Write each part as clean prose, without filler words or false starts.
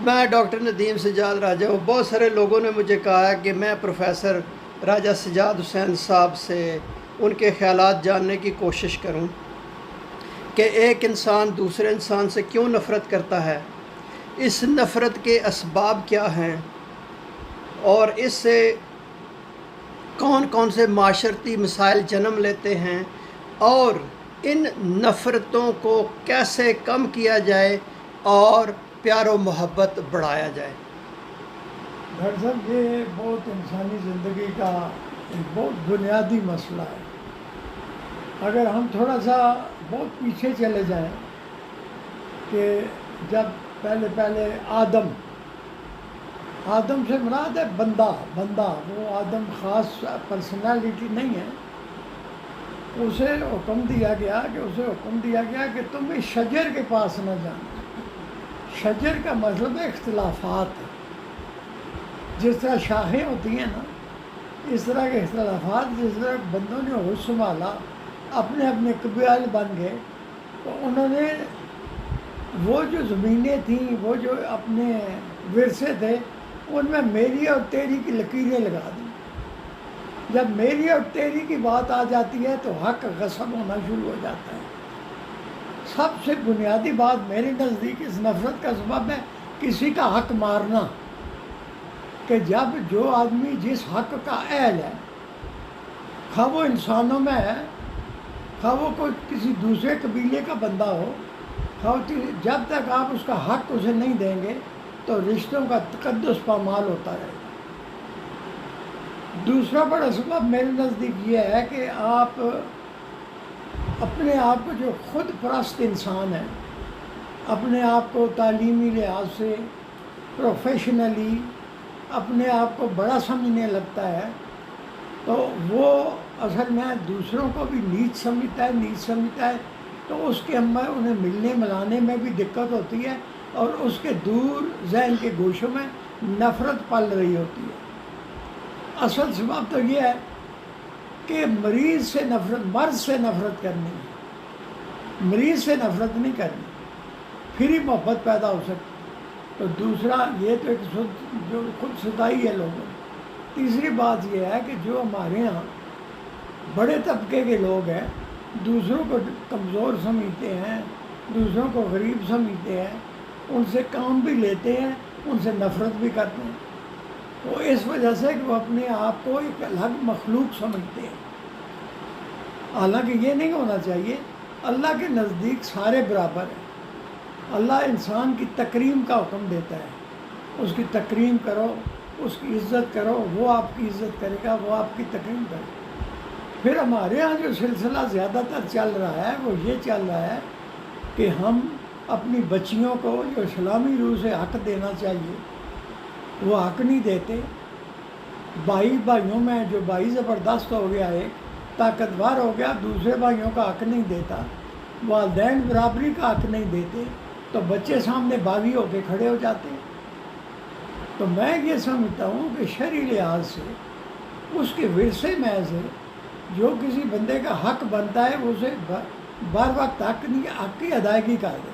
میں ڈاکٹر ندیم سجاد راجہ ہوں۔ بہت سارے لوگوں نے مجھے کہا ہے کہ میں پروفیسر راجہ سجاد حسین صاحب سے ان کے خیالات جاننے کی کوشش کروں کہ ایک انسان دوسرے انسان سے کیوں نفرت کرتا ہے، اس نفرت کے اسباب کیا ہیں، اور اس سے کون کون سے معاشرتی مسائل جنم لیتے ہیں، اور ان نفرتوں کو کیسے کم کیا جائے اور پیار و محبت بڑھایا جائے۔ ڈاکٹر صاحب یہ بہت انسانی زندگی کا ایک بہت بنیادی مسئلہ ہے۔ اگر ہم تھوڑا سا بہت پیچھے چلے جائیں کہ جب پہلے آدم سے مراد ہے بندہ وہ آدم خاص پرسنالٹی نہیں ہے۔ اسے حکم دیا گیا کہ تم اس شجر کے پاس نہ جانا۔ شجر کا مطلب ہے اختلافات ہے۔ جس طرح شاخیں ہوتی ہیں نا، اس طرح کے اختلافات، جس طرح بندوں نے ہوش سنبھالا، اپنے اپنے قبائل بن گئے، تو انہوں نے وہ جو زمینیں تھیں، وہ جو اپنے ورثے تھے، ان میں میری اور تیری کی لکیریں لگا دیں۔ جب میری اور تیری کی بات آ جاتی ہے تو حق غصب ہونا شروع ہو جاتا ہے۔ سب سے بنیادی بات میرے نزدیک اس نفرت کا سبب ہے کسی کا حق مارنا، کہ جب جو آدمی جس حق کا اہل ہے، خواہ وہ انسانوں میں ہے، خواہ وہ کوئی کسی دوسرے قبیلے کا بندہ ہو، جب تک آپ اس کا حق اسے نہیں دیں گے تو رشتوں کا تقدس پامال ہوتا رہے گا۔ دوسرا بڑا سبب میرے نزدیک یہ ہے کہ آپ اپنے آپ کو، جو خود پرست انسان ہے، اپنے آپ کو تعلیمی لحاظ سے، پروفیشنلی اپنے آپ کو بڑا سمجھنے لگتا ہے، تو وہ اصل میں دوسروں کو بھی نیچ سمجھتا ہے، تو اس کے اندر انہیں ملنے ملانے میں بھی دقت ہوتی ہے، اور اس کے دور ذہن کے گوشوں میں نفرت پل رہی ہوتی ہے۔ اصل سبب تو یہ ہے کہ مرض سے نفرت کرنی ہے، مریض سے نفرت نہیں کرنی، پھر ہی محبت پیدا ہو سکتی۔ تو دوسرا یہ تو ایک جو خود ستائی ہے لوگوں۔ تیسری بات یہ ہے کہ جو ہمارے ہاں بڑے طبقے کے لوگ ہیں، دوسروں کو کمزور سمجھتے ہیں، دوسروں کو غریب سمجھتے ہیں، ان سے کام بھی لیتے ہیں، ان سے نفرت بھی کرتے ہیں، وہ اس وجہ سے کہ وہ اپنے آپ کو ایک الگ مخلوق سمجھتے ہیں۔ حالانکہ یہ نہیں ہونا چاہیے۔ اللہ کے نزدیک سارے برابر ہیں۔ اللہ انسان کی تکریم کا حکم دیتا ہے، اس کی تکریم کرو، اس کی عزت کرو، وہ آپ کی عزت کرے گا، وہ آپ کی تکریم کرے گا۔ پھر ہمارے ہاں جو سلسلہ زیادہ تر چل رہا ہے وہ یہ چل رہا ہے کہ ہم اپنی بچیوں کو جو اسلامی روح سے حق دینا چاہیے وہ حق نہیں دیتے۔ بھائیوں میں جو بھائی زبردست ہو گیا، ایک طاقتور ہو گیا، دوسرے بھائیوں کا حق نہیں دیتا، والدین برابری کا حق نہیں دیتے، تو بچے سامنے باغی ہو کے کھڑے ہو جاتے ہیں۔ تو میں یہ سمجھتا ہوں کہ شرعی لحاظ سے اس کے ورثے میں سے جو کسی بندے کا حق بنتا ہے وہ اسے بار وقت حق کی ادائیگی کر دے،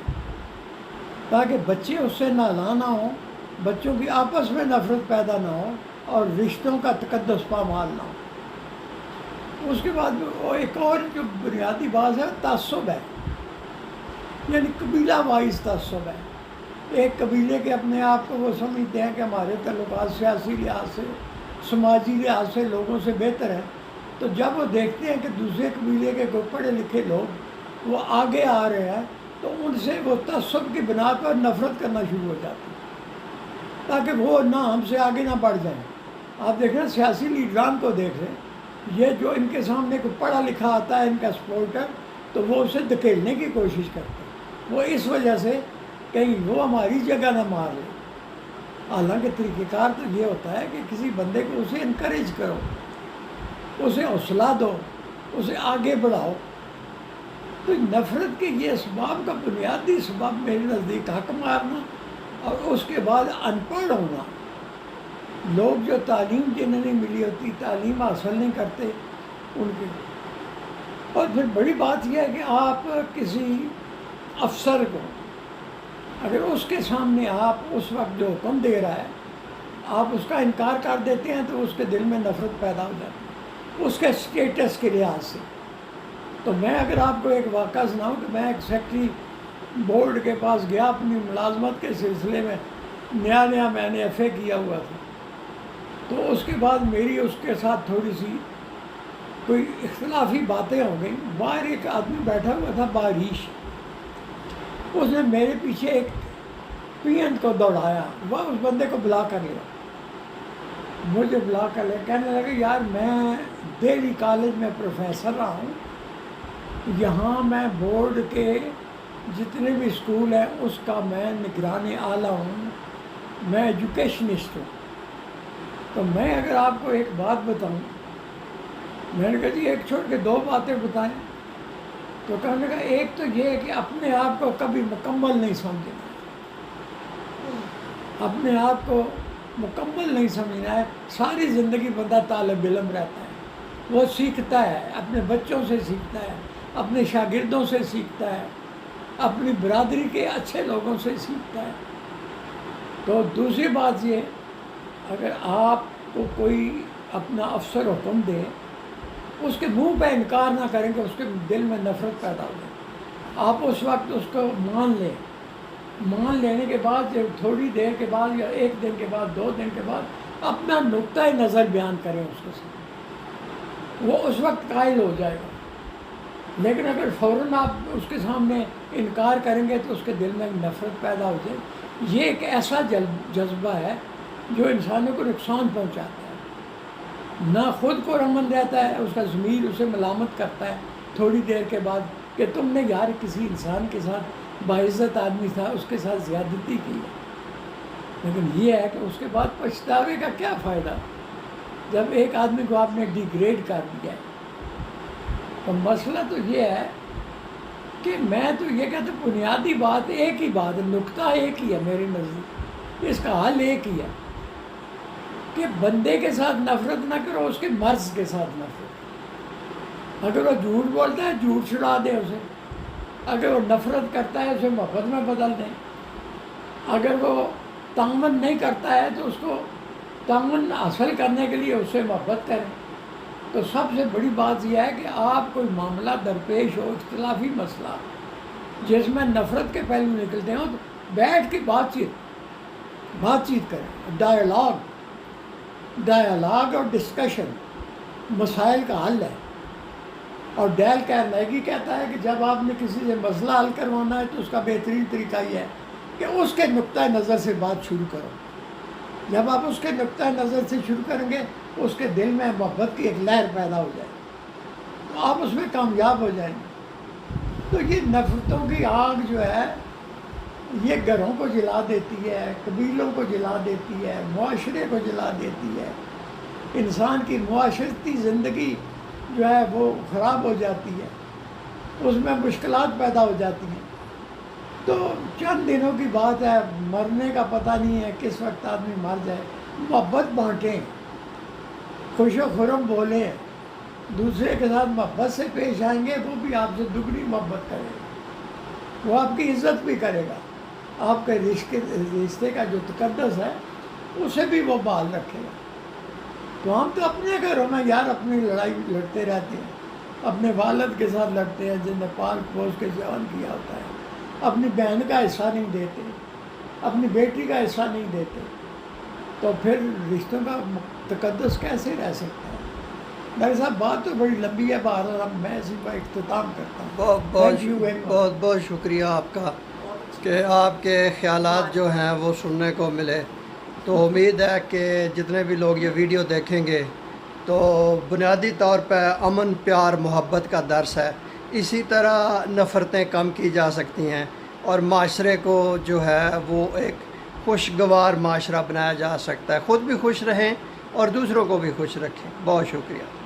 تاکہ بچے اس سے نالاں نہ ہوں، بچوں کی آپس میں نفرت پیدا نہ ہو، اور رشتوں کا تقدس پامال نہ ہو۔ اس کے بعد ایک اور جو بنیادی بات ہے تعصب ہے، یعنی قبیلہ وائز تعصب ہے۔ ایک قبیلے کے اپنے آپ کو وہ سمجھتے ہیں کہ ہمارے تعلقات سیاسی لحاظ سے، سماجی لحاظ سے لوگوں سے بہتر ہیں، تو جب وہ دیکھتے ہیں کہ دوسرے قبیلے کے کوئی پڑھے لکھے لوگ وہ آگے آ رہے ہیں تو ان سے وہ تعصب کی بنا پر نفرت کرنا شروع ہو جاتی ہے، تاکہ وہ نہ ہم سے آگے نہ بڑھ جائیں۔ آپ دیکھ رہے ہیں سیاسی لیڈران کو دیکھ رہے ہیں، یہ جو ان کے سامنے کوئی پڑھا لکھا آتا ہے ان کا سپورٹر، تو وہ اسے دھکیلنے کی کوشش کرتے ہیں، وہ اس وجہ سے کہیں وہ ہماری جگہ نہ مار لے۔ حالانکہ طریقہ کار تو یہ ہوتا ہے کہ کسی بندے کو اسے انکریج کرو، اسے حوصلہ دو، اسے آگے بڑھاؤ۔ تو نفرت کے یہ اسباب کا بنیادی سبب میرے نزدیک حق مارنا، اور اس کے بعد ان پڑھ ہونا۔ لوگ جو تعلیم جنہیں نہیں ملی ہوتی، تعلیم حاصل نہیں کرتے ان کے۔ اور پھر بڑی بات یہ ہے کہ آپ کسی افسر کو اگر اس کے سامنے آپ اس وقت جو حکم دے رہا ہے آپ اس کا انکار کر دیتے ہیں تو اس کے دل میں نفرت پیدا ہو جاتی ہے اس کے اسٹیٹس کے لحاظ سے۔ تو میں اگر آپ کو ایک واقعہ سناؤں کہ میں ایک سیکٹری بورڈ کے پاس گیا اپنی ملازمت کے سلسلے میں، نیا میں نے ایف اے کیا ہوا تھا، تو اس کے بعد میری اس کے ساتھ تھوڑی سی کوئی اختلافی باتیں ہو گئیں۔ باہر ایک آدمی بیٹھا ہوا تھا باریش، اس نے میرے پیچھے ایک پی این کو دوڑایا، وہ اس بندے کو بلا کر لیا، مجھے بلا کر لیا، کہنے لگا یار میں دہلی کالج میں پروفیسر رہا ہوں، یہاں میں بورڈ کے جتنے بھی اسکول ہیں اس کا میں نگران اعلیٰ ہوں، میں ایجوکیشنسٹ ہوں، تو میں اگر آپ کو ایک بات بتاؤں، میں نے کہا جی ایک چھوڑ کے دو باتیں بتائیں، تو کہنے کا ایک تو یہ ہے کہ اپنے آپ کو کبھی مکمل نہیں سمجھنا، اپنے آپ کو مکمل نہیں سمجھنا ہے۔ ساری زندگی بندہ طالب علم رہتا ہے، وہ سیکھتا ہے، اپنے بچوں سے سیکھتا ہے، اپنے شاگردوں سے سیکھتا ہے، اپنی برادری کے اچھے لوگوں سے سیکھتا ہے۔ تو دوسری بات یہ، اگر آپ کو کوئی اپنا افسر حکم دے، اس کے منہ پہ انکار نہ کریں کہ اس کے دل میں نفرت پیدا ہو جائے، آپ اس وقت اس کو مان لیں، مان لینے کے بعد جب تھوڑی دیر کے بعد یا ایک دن کے بعد 2 دن کے بعد اپنا نقطۂ نظر بیان کریں اس کے سامنے، وہ اس وقت قائل ہو جائے گا۔ لیکن اگر فوراً آپ اس کے سامنے انکار کریں گے تو اس کے دل میں نفرت پیدا ہو جائے۔ یہ ایک ایسا جذبہ ہے جو انسانوں کو نقصان پہنچاتا ہے، نہ خود کو امن رہتا ہے، اس کا ضمیر اسے ملامت کرتا ہے تھوڑی دیر کے بعد کہ تم نے یار کسی انسان کے ساتھ، باعزت آدمی تھا، اس کے ساتھ زیادتی کی ہے۔ لیکن یہ ہے کہ اس کے بعد پچھتاوے کا کیا فائدہ جب ایک آدمی کو آپ نے ڈیگریڈ کر دیا ہے۔ تو مسئلہ تو یہ ہے کہ میں تو یہ کہتا ہوں بنیادی بات ایک ہی بات ہے، نقطہ ایک ہی ہے میرے نزدیک، اس کا حل ایک ہی ہے کہ بندے کے ساتھ نفرت نہ کرو، اس کے مرض کے ساتھ نفرت۔ اگر وہ جھوٹ بولتا ہے جھوٹ چھڑا دیں اسے، اگر وہ نفرت کرتا ہے اسے محبت میں بدل دیں، اگر وہ تعاون نہیں کرتا ہے تو اس کو تعاون حاصل کرنے کے لیے اس سے محبت کریں۔ تو سب سے بڑی بات یہ ہے کہ آپ کوئی معاملہ درپیش ہو، اختلافی مسئلہ جس میں نفرت کے پہلو نکلتے ہوں، تو بیٹھ کے بات چیت کریں، ڈائیلاگ اور ڈسکشن مسائل کا حل ہے۔ اور ڈیل کارنیگی کہتا ہے کہ جب آپ نے کسی سے مسئلہ حل کروانا ہے تو اس کا بہترین طریقہ یہ ہے کہ اس کے نقطۂ نظر سے بات شروع کرو۔ جب آپ اس کے نقطۂ نظر سے شروع کریں گے اس کے دل میں محبت کی ایک لہر پیدا ہو جائے، تو آپ اس میں کامیاب ہو جائیں گے۔ تو یہ نفرتوں کی آگ جو ہے یہ گھروں کو جلا دیتی ہے، قبیلوں کو جلا دیتی ہے، معاشرے کو جلا دیتی ہے، انسان کی معاشرتی زندگی جو ہے وہ خراب ہو جاتی ہے، اس میں مشکلات پیدا ہو جاتی ہیں۔ تو چند دنوں کی بات ہے، مرنے کا پتہ نہیں ہے کس وقت آدمی مر جائے۔ محبت بانٹیں، خوش و خرم بولیں، دوسرے کے ساتھ محبت سے پیش آئیں گے وہ بھی آپ سے دگنی محبت کرے گا، وہ آپ کی عزت بھی کرے گا، آپ کے رشتے کا جو تقدس ہے اسے بھی وہ بحال رکھے گا۔ تو ہم تو اپنے گھروں میں یار اپنی لڑائی لڑتے رہتے ہیں، اپنے والد کے ساتھ لڑتے ہیں جن نے پال پوس کے جوان کیا ہوتا ہے، اپنی بہن کا حصہ نہیں دیتے، اپنی بیٹی کا حصہ نہیں دیتے، تو پھر رشتوں کا تقدس کیسے رہ سکتا ہے؟ ڈاکٹر صاحب بات تو بڑی لمبی ہے، بہرحال اب میں اسی کا اختتام کرتا ہوں۔ بہت بہت شکریہ آپ کا کہ آپ کے خیالات جو ہیں وہ سننے کو ملے۔ تو امید ہے کہ جتنے بھی لوگ یہ ویڈیو دیکھیں گے تو بنیادی طور پہ امن، پیار، محبت کا درس ہے، اسی طرح نفرتیں کم کی جا سکتی ہیں اور معاشرے کو جو ہے وہ ایک خوشگوار معاشرہ بنایا جا سکتا ہے۔ خود بھی خوش رہیں اور دوسروں کو بھی خوش رکھیں۔ بہت شکریہ۔